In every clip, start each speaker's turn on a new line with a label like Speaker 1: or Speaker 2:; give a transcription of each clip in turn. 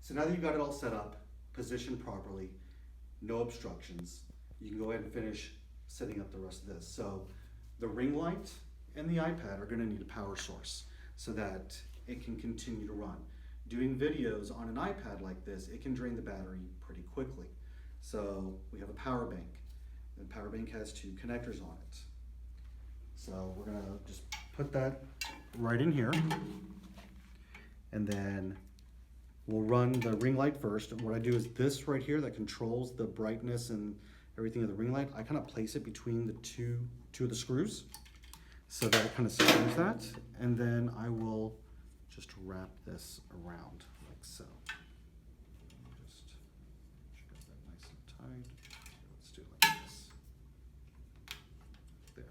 Speaker 1: So now that you've got it all set up, positioned properly, no obstructions, you can go ahead and finish setting up the rest of this. So the ring light and the iPad are gonna need a power source so that it can continue to run. Doing videos on an iPad like this, it can drain the battery pretty quickly. So we have a power bank. The power bank has 2 connectors on it. So we're gonna just put that right in here. And then we'll run the ring light first. And what I do is this right here that controls the brightness and everything of the ring light, I kind of place it between the two of the screws so that it kind of secures that. And then I will just wrap this around like so. Just get that nice and tight. Let's do it like this. There.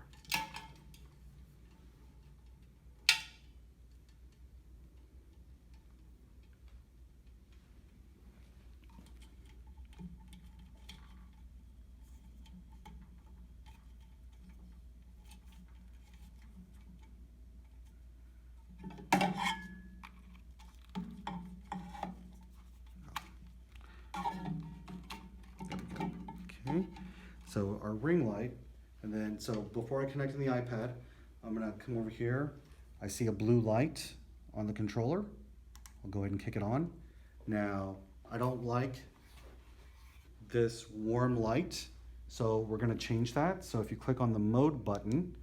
Speaker 1: Okay, so our ring light, and then so before I connect to the iPad, I'm gonna come over here. I see a blue light on the controller. I'll go ahead and kick it on. Now, I don't like this warm light, so we're gonna change that. So if you click on the mode button,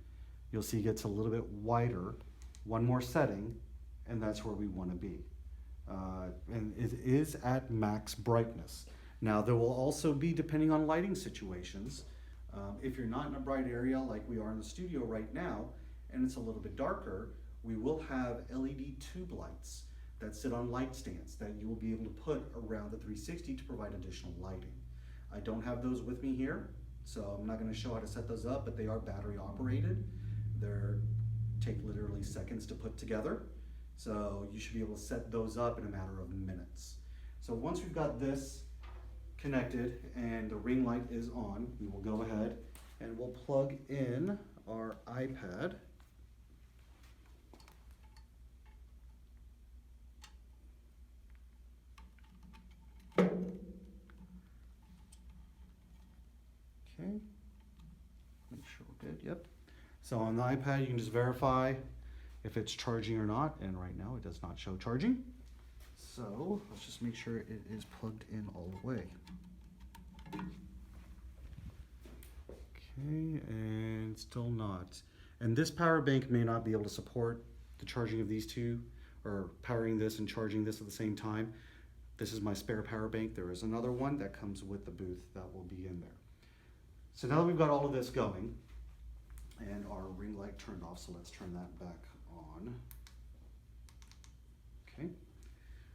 Speaker 1: you'll see it gets a little bit wider. One more setting, and that's where we wanna be. And it is at max brightness. Now there will also be, depending on lighting situations, if you're not in a bright area like we are in the studio right now, and it's a little bit darker, we will have LED tube lights that sit on light stands that you will be able to put around the 360 to provide additional lighting. I don't have those with me here, so I'm not going to show how to set those up, but they are battery operated. They're take literally seconds to put together, so you should be able to set those up in a matter of minutes. So once we've got this connected and the ring light is on, we will go ahead and we'll plug in our iPad. Okay, make sure we're good, yep. So on the iPad, you can just verify if it's charging or not, and right now it does not show charging. So let's just make sure it is plugged in all the way. Okay, and still not. And this power bank may not be able to support the charging of these two, or powering this and charging this at the same time. This is my spare power bank. There is another one that comes with the booth that will be in there. So now that we've got all of this going, and our ring light turned off, so let's turn that back on. Okay,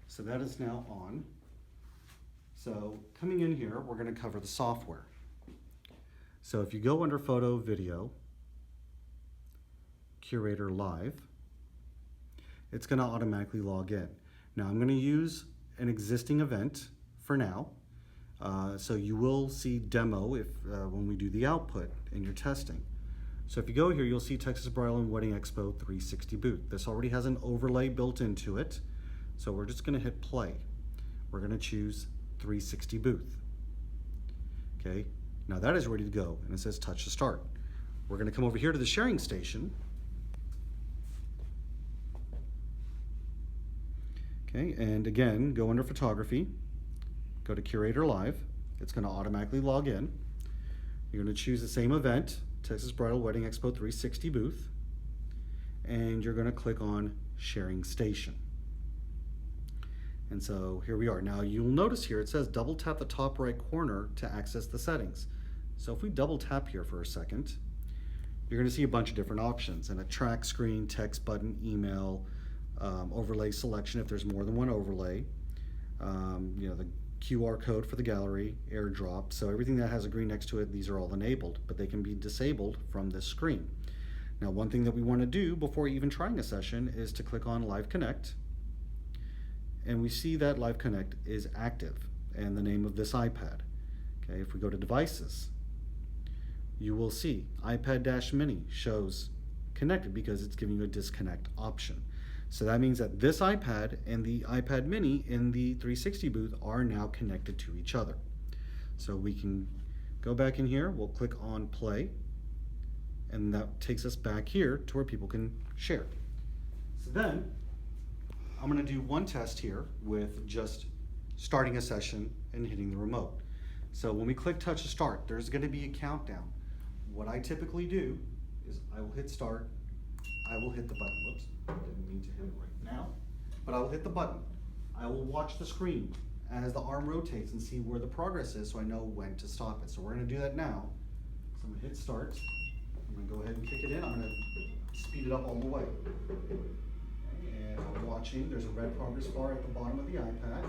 Speaker 1: so that is now on. So coming in here, we're gonna cover the software. So if you go under Photo, Video, CuratorLive, it's gonna automatically log in. Now I'm gonna use an existing event for now. So you will see demo if when we do the output in your testing. So if you go here, you'll see Texas Bridal and Wedding Expo 360 booth. This already has an overlay built into it. So we're just gonna hit play. We're gonna choose 360 booth. Okay, now that is ready to go, and it says touch to start. We're gonna come over here to the sharing station. Okay, and again, go under photography, go to CuratorLive. It's gonna automatically log in. You're gonna choose the same event, Texas Bridal Wedding Expo 360 booth, and you're gonna click on sharing station. And so here we are. Now you'll notice here it says double tap the top right corner to access the settings. So if we double tap here for a second, you're gonna see a bunch of different options, and a track screen, text button, email, overlay selection if there's more than one overlay, you know, the QR code for the gallery, airdrop. So everything that has a green next to it, these are all enabled, but they can be disabled from this screen. Now, one thing that we want to do before even trying a session is to click on Live Connect, and we see that Live Connect is active and the name of this iPad. Okay, if we go to devices, you will see iPad-mini shows connected because it's giving you a disconnect option. So that means that this iPad and the iPad mini in the 360 booth are now connected to each other. So we can go back in here, we'll click on play, and that takes us back here to where people can share. So then, I'm gonna do one test here with just starting a session and hitting the remote. So when we click touch to start, there's gonna be a countdown. What I typically do is I will hit start, I will hit the button, whoops, didn't mean to hit it right now, but I will hit the button. I will watch the screen as the arm rotates and see where the progress is so I know when to stop it. So we're gonna do that now. So I'm gonna hit start. I'm gonna go ahead and kick it in. I'm gonna speed it up all the way. Okay, and I'm watching, there's a red progress bar at the bottom of the iPad,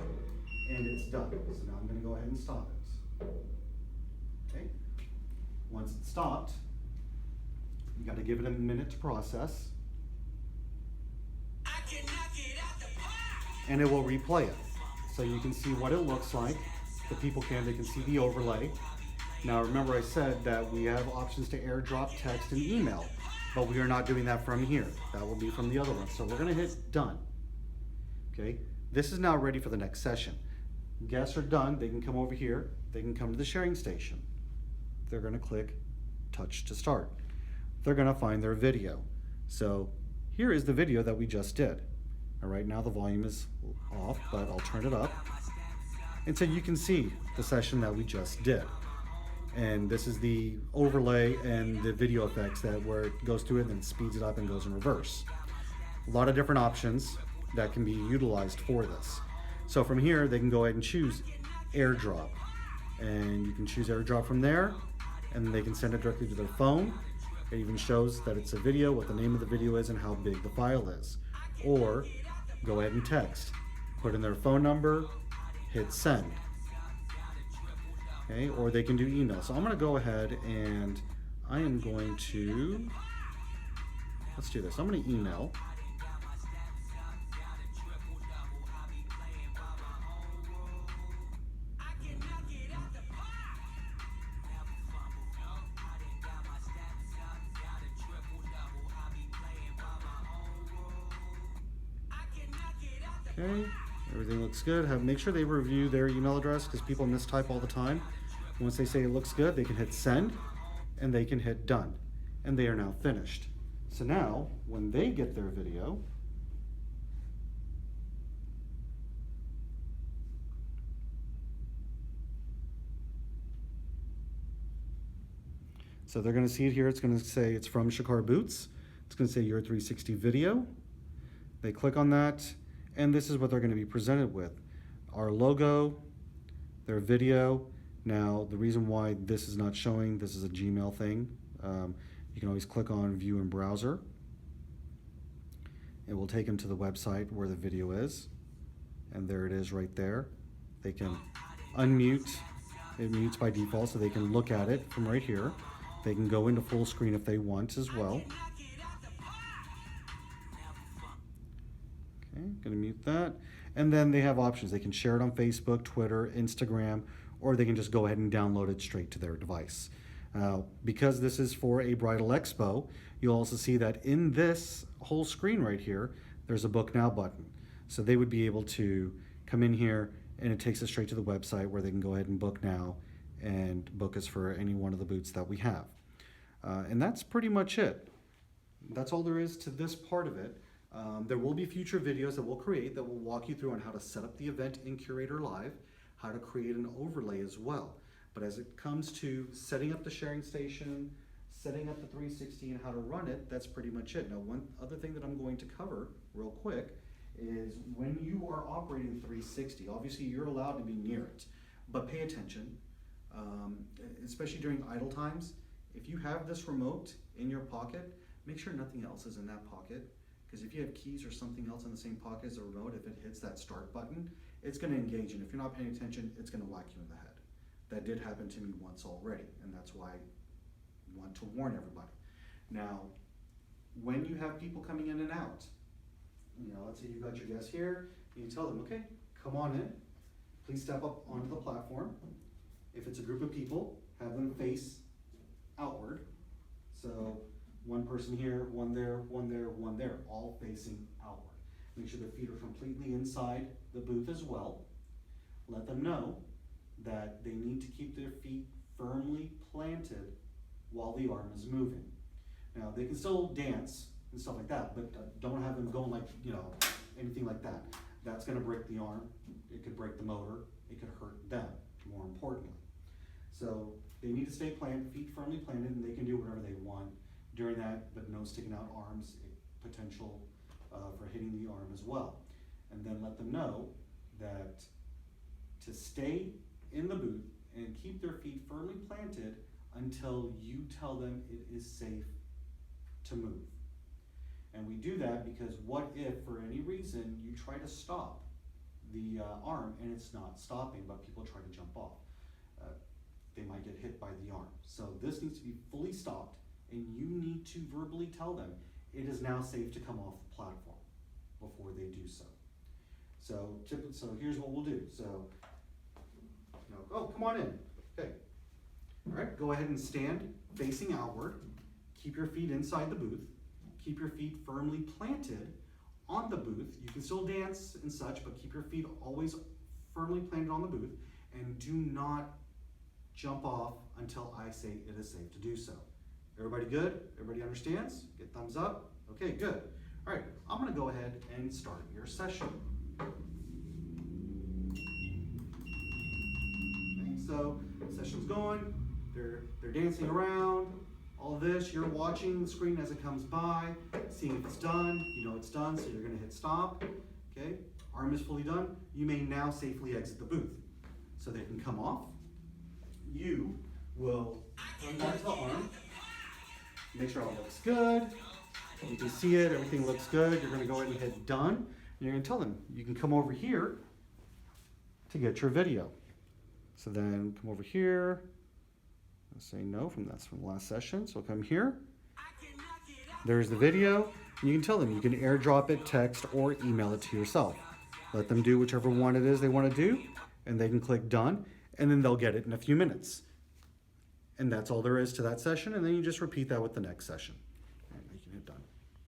Speaker 1: and it's done. So now I'm gonna go ahead and stop it. Okay, once it's stopped, you gotta give it a minute to process. And it will replay it. So you can see what it looks like. The people they can see the overlay. Now remember I said that we have options to airdrop, text, and email, but we are not doing that from here. That will be from the other one. So we're gonna hit done. Okay, this is now ready for the next session. Guests are done, they can come over here, they can come to the sharing station. They're gonna click touch to start. They're gonna find their video. So here is the video that we just did. Now, right now the volume is off, but I'll turn it up. And so you can see the session that we just did. And this is the overlay and the video effects that where it goes through it and then speeds it up and goes in reverse. A lot of different options that can be utilized for this. So from here, they can go ahead and choose airdrop. And you can choose airdrop from there, and they can send it directly to their phone. It even shows that it's a video, what the name of the video is, and how big the file is. Or go ahead and text. Put in their phone number, hit send. Okay, or they can do email. So I'm gonna go ahead and I am going to, let's do this. I'm gonna email. Okay, everything looks good. Make sure they review their email address because people mistype all the time. Once they say it looks good, they can hit send and they can hit done. And they are now finished. So now, when they get their video, so they're gonna see it here. It's gonna say it's from Shakar Boots. It's gonna say your 360 video. They click on that, and this is what they're gonna be presented with. Our logo, their video. Now, the reason why this is not showing, this is a Gmail thing. You can always click on view in browser. It will take them to the website where the video is. And there it is right there. They can unmute. It mutes by default, so they can look at it from right here. They can go into full screen if they want as well. Okay, gonna mute that. And then they have options. They can share it on Facebook, Twitter, Instagram, or they can just go ahead and download it straight to their device. Because this is for a bridal expo, you'll also see that in this whole screen right here, there's a book now button. So they would be able to come in here and it takes us straight to the website where they can go ahead and book now and book us for any one of the booths that we have. And that's pretty much it. That's all there is to this part of it. There will be future videos that we'll create that will walk you through on how to set up the event in CuratorLive, how to create an overlay as well. But as it comes to setting up the sharing station, setting up the 360 and how to run it, that's pretty much it. Now, one other thing that I'm going to cover real quick is when you are operating 360, obviously you're allowed to be near it, but pay attention, especially during idle times. If you have this remote in your pocket, make sure nothing else is in that pocket. Because if you have keys or something else in the same pocket as the remote, if it hits that start button, it's going to engage, and if you're not paying attention, it's going to whack you in the head. That did happen to me once already, and that's why I want to warn everybody. Now, when you have people coming in and out, let's say you've got your guests here, and you tell them, okay, come on in, please step up onto the platform. If it's a group of people, have them face outward. So one person here, one there, one there, one there, all facing outward. Make sure their feet are completely inside the booth as well. Let them know that they need to keep their feet firmly planted while the arm is moving. Now, they can still dance and stuff like that, but don't have them going like, anything like that. That's gonna break the arm, it could break the motor, it could hurt them, more importantly. So they need to stay planted, feet firmly planted, and they can do whatever they want during that, but no sticking out arms, potential for hitting the arm as well. And then let them know that to stay in the booth and keep their feet firmly planted until you tell them it is safe to move. And we do that because what if for any reason you try to stop the arm and it's not stopping, but people try to jump off. They might get hit by the arm. So this needs to be fully stopped, and you need to verbally tell them it is now safe to come off the platform before they do so. So here's what we'll do. So, oh, come on in. Okay. All right, go ahead and stand facing outward. Keep your feet inside the booth. Keep your feet firmly planted on the booth. You can still dance and such, but keep your feet always firmly planted on the booth, and do not jump off until I say it is safe to do so. Everybody good? Everybody understands? Get thumbs up. Okay, good. All right, I'm gonna go ahead and start your session. Okay, so session's going. They're dancing around. All this, you're watching the screen as it comes by, seeing if it's done. You know it's done, so you're gonna hit stop. Okay, arm is fully done. You may now safely exit the booth. So they can come off. You will turn back to the arm. Make sure all looks good. You can see it, everything looks good. You're gonna go ahead and hit done. And you're gonna tell them, you can come over here to get your video. So then come over here. Say no, that's from the last session. So come here. There's the video. And you can tell them, you can airdrop it, text, or email it to yourself. Let them do whichever one it is they wanna do, and they can click done, and then they'll get it in a few minutes. And that's all there is to that session, and then you just repeat that with the next session.